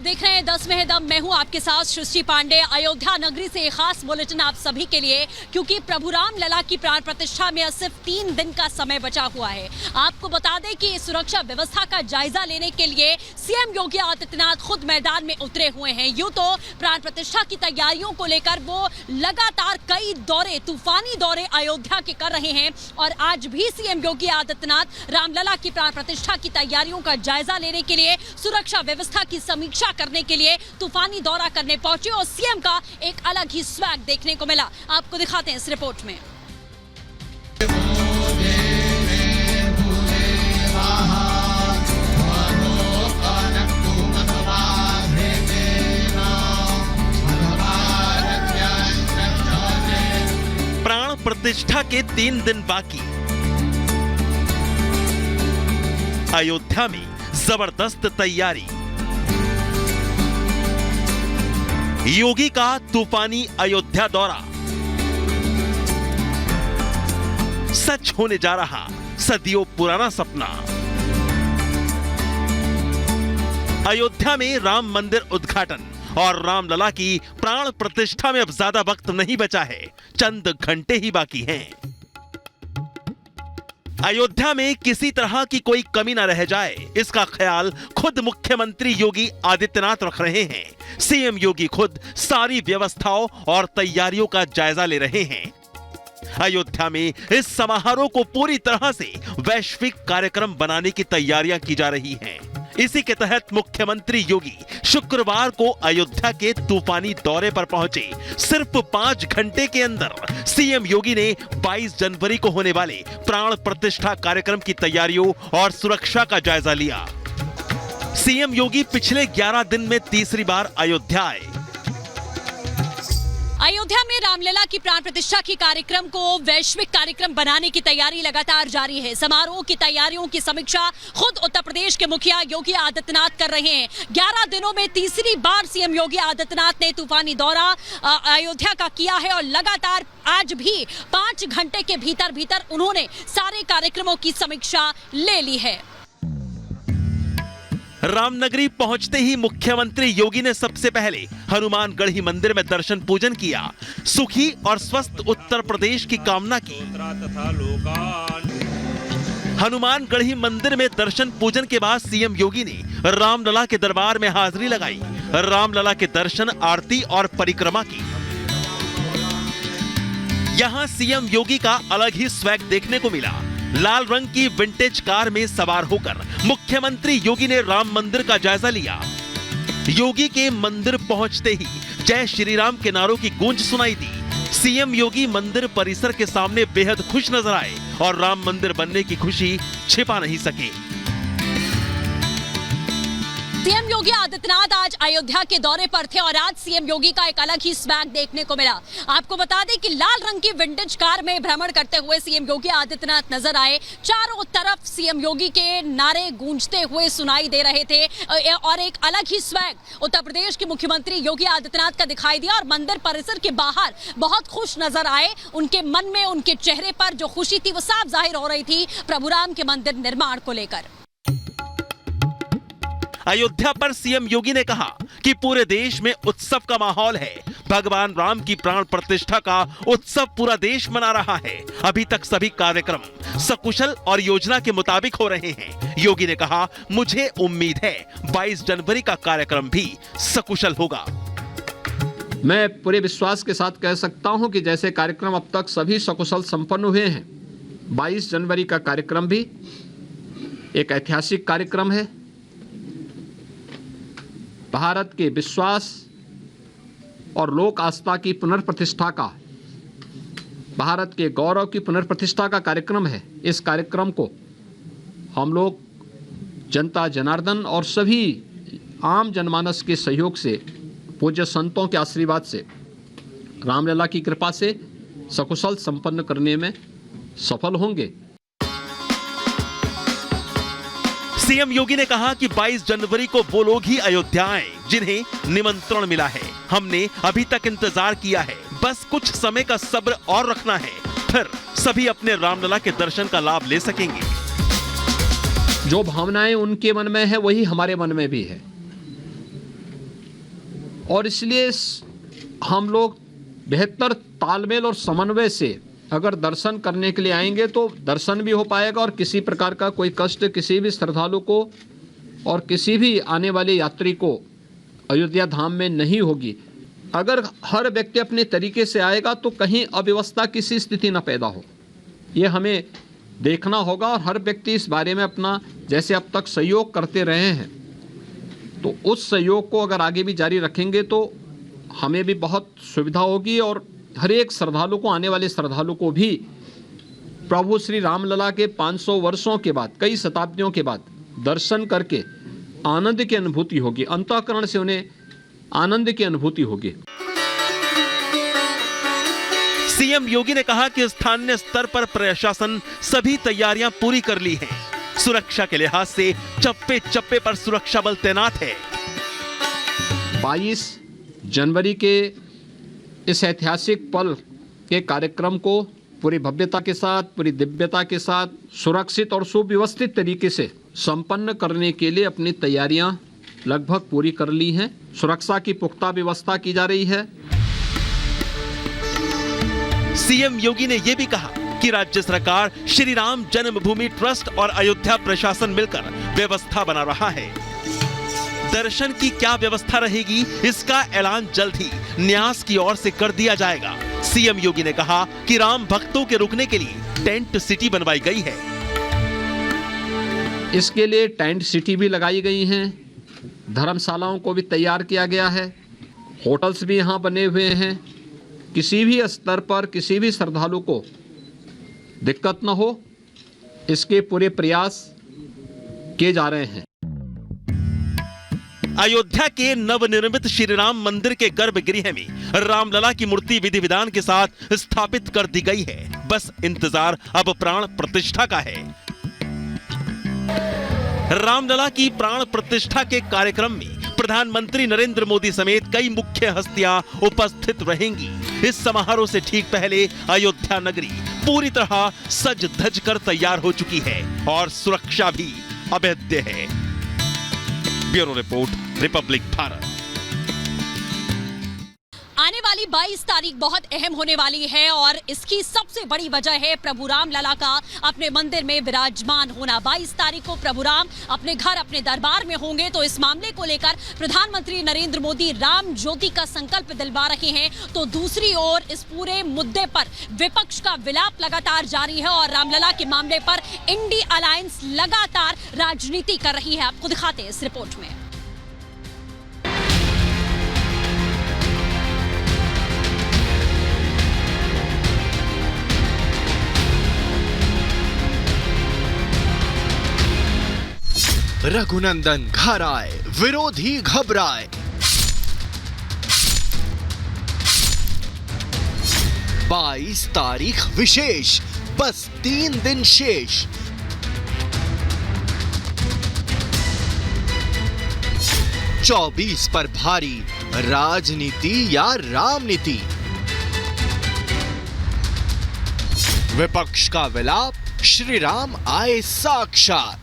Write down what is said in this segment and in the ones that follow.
आप देख रहे हैं 10 में है दम। मैं हूं आपके साथ सृष्टि पांडे। अयोध्या नगरी से एक खास बुलेटिन आप सभी के लिए, क्योंकि प्रभु राम लला की प्राण प्रतिष्ठा में सिर्फ 3 दिन का समय बचा हुआ है। आपको बता दें कि सुरक्षा व्यवस्था का जायजा लेने के लिए सीएम योगी आदित्यनाथ खुद मैदान में उतरे हुए हैं। यूं तो प्राण प्रतिष्ठा की तैयारियों को लेकर वो लगातार कई दौरे, तूफानी दौरे अयोध्या के कर रहे हैं और आज भी सीएम योगी आदित्यनाथ रामलला की प्राण प्रतिष्ठा की तैयारियों का जायजा लेने के लिए, सुरक्षा व्यवस्था की समीक्षा करने के लिए तूफानी दौरा करने पहुंचे और सीएम का एक अलग ही स्वैग देखने को मिला। आपको दिखाते हैं इस रिपोर्ट में। प्राण प्रतिष्ठा के 3 दिन बाकी, अयोध्या में जबरदस्त तैयारी। योगी का तूफानी अयोध्या दौरा सच होने जा रहा सदियों पुराना सपना। अयोध्या में राम मंदिर उद्घाटन और रामलला की प्राण प्रतिष्ठा में अब ज्यादा वक्त नहीं बचा है, चंद घंटे ही बाकी हैं। अयोध्या में किसी तरह की कोई कमी न रह जाए, इसका ख्याल खुद मुख्यमंत्री योगी आदित्यनाथ रख रहे हैं। सीएम योगी खुद सारी व्यवस्थाओं और तैयारियों का जायजा ले रहे हैं। अयोध्या में इस समारोह को पूरी तरह से वैश्विक कार्यक्रम बनाने की तैयारियां की जा रही हैं। इसी के तहत मुख्यमंत्री योगी शुक्रवार को अयोध्या के तूफानी दौरे पर पहुंचे। सिर्फ 5 घंटे के अंदर सीएम योगी ने 22 जनवरी को होने वाले प्राण प्रतिष्ठा कार्यक्रम की तैयारियों और सुरक्षा का जायजा लिया। सीएम योगी पिछले 11 दिन में तीसरी बार अयोध्या आए। अयोध्या में रामलला की प्राण प्रतिष्ठा की कार्यक्रम को वैश्विक कार्यक्रम बनाने की तैयारी लगातार जारी है। समारोह की तैयारियों की समीक्षा खुद उत्तर प्रदेश के मुखिया योगी आदित्यनाथ कर रहे हैं। 11 दिनों में तीसरी बार सीएम योगी आदित्यनाथ ने तूफानी दौरा अयोध्या का किया है और लगातार आज भी 5 घंटे के भीतर उन्होंने सारे कार्यक्रमों की समीक्षा ले ली है। रामनगरी पहुंचते ही मुख्यमंत्री योगी ने सबसे पहले हनुमानगढ़ी मंदिर में दर्शन पूजन किया। सुखी और स्वस्थ उत्तर प्रदेश की कामना की। हनुमानगढ़ी मंदिर में दर्शन पूजन के बाद सीएम योगी ने रामलला के दरबार में हाजिरी लगाई। रामलला के दर्शन, आरती और परिक्रमा की। यहां सीएम योगी का अलग ही स्वैग देखने को मिला। लाल रंग की विंटेज कार में सवार होकर मुख्यमंत्री योगी ने राम मंदिर का जायजा लिया। योगी के मंदिर पहुंचते ही जय श्री राम के नारों की गूंज सुनाई दी। सीएम योगी मंदिर परिसर के सामने बेहद खुश नजर आए और राम मंदिर बनने की खुशी छिपा नहीं सके। सीएम योगी आदित्यनाथ आज अयोध्या के दौरे पर थे और आज सीएम योगी का एक अलग ही स्वैग देखने को मिला। आपको बता दें कि लाल रंग की विंटेज कार में भ्रमण करते हुए सीएम योगी आदित्यनाथ नजर आए। चारों तरफ सीएम योगी के नारे गूंजते हुए सुनाई दे रहे थे और एक अलग ही स्वैग उत्तर प्रदेश के मुख्यमंत्री योगी आदित्यनाथ का दिखाई दिया और मंदिर परिसर के बाहर बहुत खुश नजर आए। उनके मन में, उनके चेहरे पर जो खुशी थी वो साफ जाहिर हो रही थी प्रभु राम के मंदिर निर्माण को लेकर। अयोध्या पर सीएम योगी ने कहा कि पूरे देश में उत्सव का माहौल है। भगवान राम की प्राण प्रतिष्ठा का उत्सव पूरा देश मना रहा है। अभी तक सभी कार्यक्रम सकुशल और योजना के मुताबिक हो रहे हैं। योगी ने कहा, मुझे उम्मीद है 22 जनवरी का कार्यक्रम भी सकुशल होगा। मैं पूरे विश्वास के साथ कह सकता हूं कि जैसे कार्यक्रम अब तक सभी सकुशल संपन्न हुए हैं, 22 जनवरी का कार्यक्रम भी एक ऐतिहासिक कार्यक्रम है। भारत के विश्वास और लोक आस्था की पुनर्प्रतिष्ठा का, भारत के गौरव की पुनर्प्रतिष्ठा का कार्यक्रम है। इस कार्यक्रम को हम लोग जनता जनार्दन और सभी आम जनमानस के सहयोग से, पूज्य संतों के आशीर्वाद से, रामलला की कृपा से सकुशल संपन्न करने में सफल होंगे। सीएम योगी ने कहा कि 22 जनवरी को वो लोग ही अयोध्या आए जिन्हें निमंत्रण मिला है। हमने अभी तक इंतजार किया है, बस कुछ समय का सब्र और रखना है, फिर सभी अपने रामलला के दर्शन का लाभ ले सकेंगे। जो भावनाएं उनके मन में है वही हमारे मन में भी है। और इसलिए हम लोग बेहतर तालमेल और समन्वय से अगर दर्शन करने के लिए आएंगे तो दर्शन भी हो पाएगा और किसी प्रकार का कोई कष्ट किसी भी श्रद्धालु को और किसी भी आने वाले यात्री को अयोध्या धाम में नहीं होगी। अगर हर व्यक्ति अपने तरीके से आएगा तो कहीं अव्यवस्था की स्थिति न पैदा हो, ये हमें देखना होगा। और हर व्यक्ति इस बारे में अपना जैसे अब तक सहयोग करते रहे हैं तो उस सहयोग को अगर आगे भी जारी रखेंगे तो हमें भी बहुत सुविधा होगी और हर एक श्रद्धालु को, आने वाले श्रद्धालु को भी प्रभु श्री रामलला के 500 वर्षों के बाद, कई शताब्दियों के बाद दर्शन करके आनंद की अनुभूति होगी, अंतःकरण से उन्हें आनंद की अनुभूति होगी। सीएम योगी ने कहा कि स्थानीय स्तर पर प्रशासन सभी तैयारियां पूरी कर ली हैं। सुरक्षा के लिहाज से चप्पे चप्पे पर सुरक्षा बल तैनात है। 22 जनवरी के इस ऐतिहासिक पल के कार्यक्रम को पूरी भव्यता के साथ, पूरी दिव्यता के साथ, सुरक्षित और सुव्यवस्थित तरीके से संपन्न करने के लिए अपनी तैयारियां लगभग पूरी कर ली हैं। सुरक्षा की पुख्ता व्यवस्था की जा रही है। सीएम योगी ने यह भी कहा कि राज्य सरकार श्री राम जन्मभूमि ट्रस्ट और अयोध्या प्रशासन मिलकर व्यवस्था बना रहा है। दर्शन की क्या व्यवस्था रहेगी, इसका ऐलान जल्द ही न्यास की ओर से कर दिया जाएगा। सीएम योगी ने कहा कि राम भक्तों के रुकने के लिए टेंट सिटी बनवाई गई है। इसके लिए टेंट सिटी भी लगाई गई हैं, धर्मशालाओं को भी तैयार किया गया है, होटल्स भी यहाँ बने हुए हैं। किसी भी स्तर पर किसी भी श्रद्धालु को दिक्कत न हो, इसके पूरे प्रयास किए जा रहे हैं। अयोध्या के नवनिर्मित श्री राम मंदिर के गर्भगृह में रामलला की मूर्ति विधि विधान के साथ स्थापित कर दी गई है। बस इंतजार अब प्राण प्रतिष्ठा का है। रामलला की प्राण प्रतिष्ठा के कार्यक्रम में प्रधानमंत्री नरेंद्र मोदी समेत कई मुख्य हस्तियां उपस्थित रहेंगी। इस समारोह से ठीक पहले अयोध्या नगरी पूरी तरह सज धज कर तैयार हो चुकी है और सुरक्षा भी अभेद्य है। Bureau report, Republic Bharat. आने वाली 22 तारीख बहुत अहम होने वाली है और इसकी सबसे बड़ी वजह है प्रभु राम लला का अपने मंदिर में विराजमान होना। 22 तारीख को प्रभु राम अपने घर, अपने दरबार में होंगे, तो इस मामले को लेकर प्रधानमंत्री नरेंद्र मोदी राम ज्योति का संकल्प दिलवा रहे हैं। तो दूसरी ओर इस पूरे मुद्दे पर विपक्ष का विलाप लगातार जारी है और रामलला के मामले पर इंडी अलायंस लगातार राजनीति कर रही है। आपको दिखाते हैं इस रिपोर्ट में। रघुनंदन घर आए, विरोधी घबराए। 22 तारीख विशेष, बस 3 दिन शेष। चौबीस पर भारी राजनीति या रामनीति। विपक्ष का विलाप, श्री राम आए साक्षात।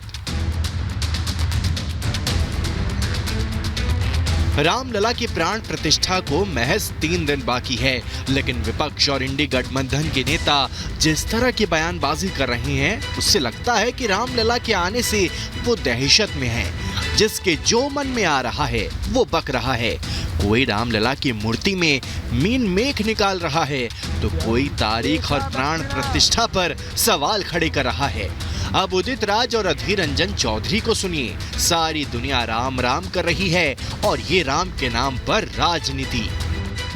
रामलला की प्राण प्रतिष्ठा को महज 3 दिन बाकी है, लेकिन विपक्ष और इंडी गठबंधन के नेता जिस तरह की बयानबाजी कर रहे हैं, उससे लगता है कि रामलला के आने से वो दहशत में है। जिसके जो मन में आ रहा है वो बक रहा है। कोई रामलला की मूर्ति में मीन मेख निकाल रहा है, तो कोई तारीख और प्राण प्रतिष्ठा पर सवाल खड़े कर रहा है। अब उदित राज और अधीर रंजन चौधरी को सुनिए। सारी दुनिया राम राम कर रही है और ये राम के नाम पर राजनीति।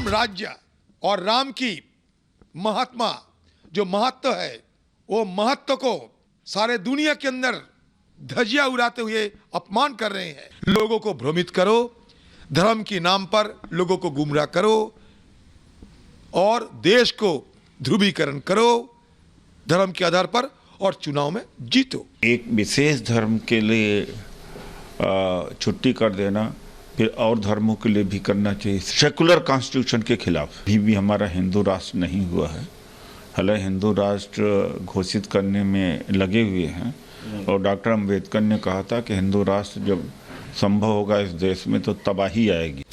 राज्य और राम की महात्मा जो महत्व है, वो महत्व को सारे दुनिया के अंदर धजिया उड़ाते हुए अपमान कर रहे हैं। लोगों को भ्रमित करो, धर्म के नाम पर लोगों को गुमराह करो और देश को ध्रुवीकरण करो धर्म के आधार पर और चुनाव में जीतो। एक विशेष धर्म के लिए छुट्टी कर देना फिर और धर्मों के लिए भी करना चाहिए, सेकुलर कॉन्स्टिट्यूशन के खिलाफ। भी हमारा हिंदू राष्ट्र नहीं हुआ है, हालांकि हिंदू राष्ट्र घोषित करने में लगे हुए हैं और डॉक्टर अंबेडकर ने कहा था कि हिंदू राष्ट्र जब संभव होगा इस देश में तो तबाही आएगी।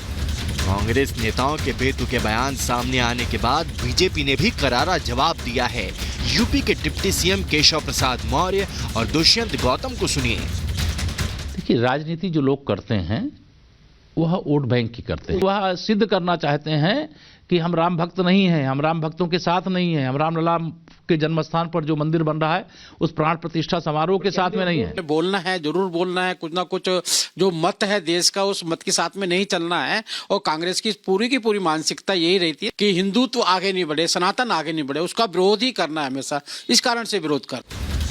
कांग्रेस नेताओं के बेतुके बयान सामने आने के बाद बीजेपी ने भी करारा जवाब दिया है। यूपी के डिप्टी सीएम केशव प्रसाद मौर्य और दुष्यंत गौतम को सुनिए। देखिए, राजनीति जो लोग करते हैं वह वोट बैंक की करते हैं। वह सिद्ध करना चाहते हैं कि हम राम भक्त नहीं हैं, हम राम भक्तों के साथ नहीं हैं, हम रामलला के जन्म स्थान पर जो मंदिर बन रहा है उस प्राण प्रतिष्ठा समारोह के साथ में नहीं है। बोलना है, जरूर बोलना है, कुछ ना कुछ जो मत है देश का उस मत के साथ में नहीं चलना है। और कांग्रेस की पूरी मानसिकता यही रहती है कि हिंदुत्व आगे नहीं बढ़े, सनातन आगे नहीं बढ़े, उसका विरोध ही करना है हमेशा। इस कारण से विरोध कर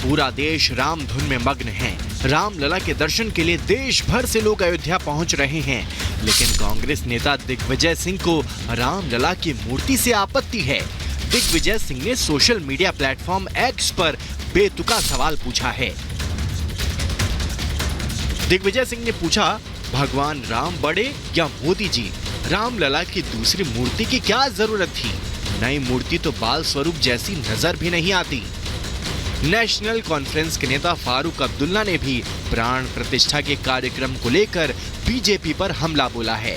पूरा देश राम धुन में मग्न है। रामलला के दर्शन के लिए देश भर से लोग अयोध्या पहुंच रहे हैं, लेकिन कांग्रेस नेता दिग्विजय सिंह को रामलला की मूर्ति से आपत्ति है। दिग्विजय सिंह ने सोशल मीडिया प्लेटफॉर्म एक्स पर बेतुका सवाल पूछा है। दिग्विजय सिंह ने पूछा, भगवान राम बड़े या मोदी जी? रामलला की दूसरी मूर्ति की क्या जरूरत थी? नई मूर्ति तो बाल स्वरूप जैसी नजर भी नहीं आती। नेशनल कॉन्फ्रेंस के नेता फारूक अब्दुल्ला ने भी प्राण प्रतिष्ठा के कार्यक्रम को लेकर बीजेपी पर हमला बोला है।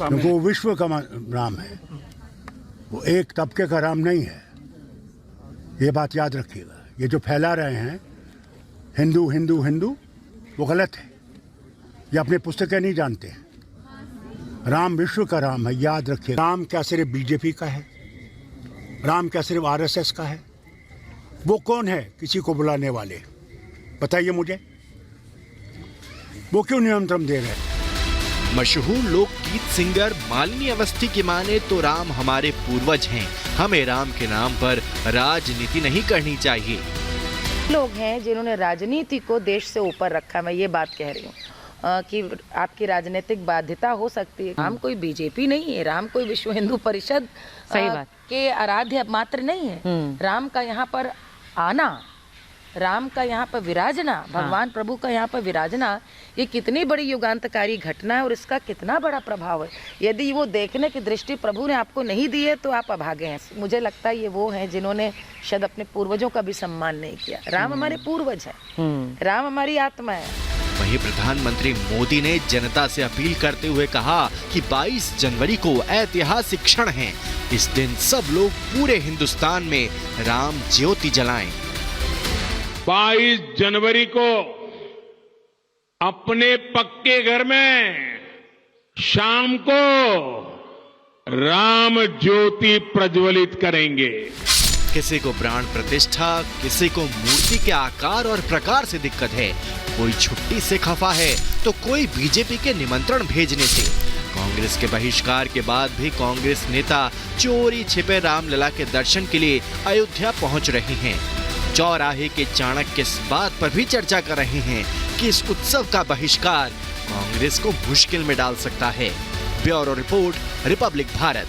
वो विश्व का राम है, वो एक तबके का राम नहीं है, ये बात याद रखिएगा। ये जो फैला रहे हैं हिंदू हिंदू हिंदू, वो गलत है। ये अपने पुस्तकें नहीं जानते हैं। राम विश्व का राम है, याद रखिए। राम क्या सिर्फ बीजेपी का है? राम क्या सिर्फ आरएसएस का है? वो कौन है किसी को बुलाने वाले? बताइए मुझे, वो क्यों निमंत्रण दे रहे हैं? मशहूर लोकगीत सिंगर मालिनी अवस्थी की माने तो राम हमारे पूर्वज हैं, हमें राम के नाम पर राजनीति नहीं करनी चाहिए। लोग हैं जिन्होंने राजनीति को देश से ऊपर रखा। मैं ये बात कह रही हूँ कि आपकी राजनीतिक बाध्यता हो सकती है। राम कोई बीजेपी नहीं है, राम कोई विश्व हिंदू परिषद के आराध्य मात्र नहीं है। राम का यहाँ पर आना, राम का यहाँ पर विराजना, भगवान प्रभु का यहाँ पर विराजना, ये कितनी बड़ी युगांतकारी घटना है और इसका कितना बड़ा प्रभाव है। यदि वो देखने की दृष्टि प्रभु ने आपको नहीं दी है तो आप अभागे हैं। मुझे लगता है ये वो हैं जिन्होंने शायद अपने पूर्वजों का भी सम्मान नहीं किया। राम हमारे पूर्वज है, राम हमारी आत्मा है। वहीं प्रधानमंत्री मोदी ने जनता से अपील करते हुए कहा कि 22 जनवरी को ऐतिहासिक क्षण है। इस दिन सब लोग पूरे हिंदुस्तान में राम ज्योति जलाएं। 22 जनवरी को अपने पक्के घर में शाम को राम ज्योति प्रज्वलित करेंगे। किसी को प्राण प्रतिष्ठा, किसी को मूर्ति के आकार और प्रकार से दिक्कत है, कोई छुट्टी से खफा है तो कोई बीजेपी के निमंत्रण भेजने से। कांग्रेस के बहिष्कार के बाद भी कांग्रेस नेता चोरी छिपे रामलला के दर्शन के लिए अयोध्या पहुंच रहे हैं। चौराहे के चाणक्य इस बात पर भी चर्चा कर रहे हैं कि इस उत्सव का बहिष्कार कांग्रेस को मुश्किल में डाल सकता है। Bureau report, Republic Bharat.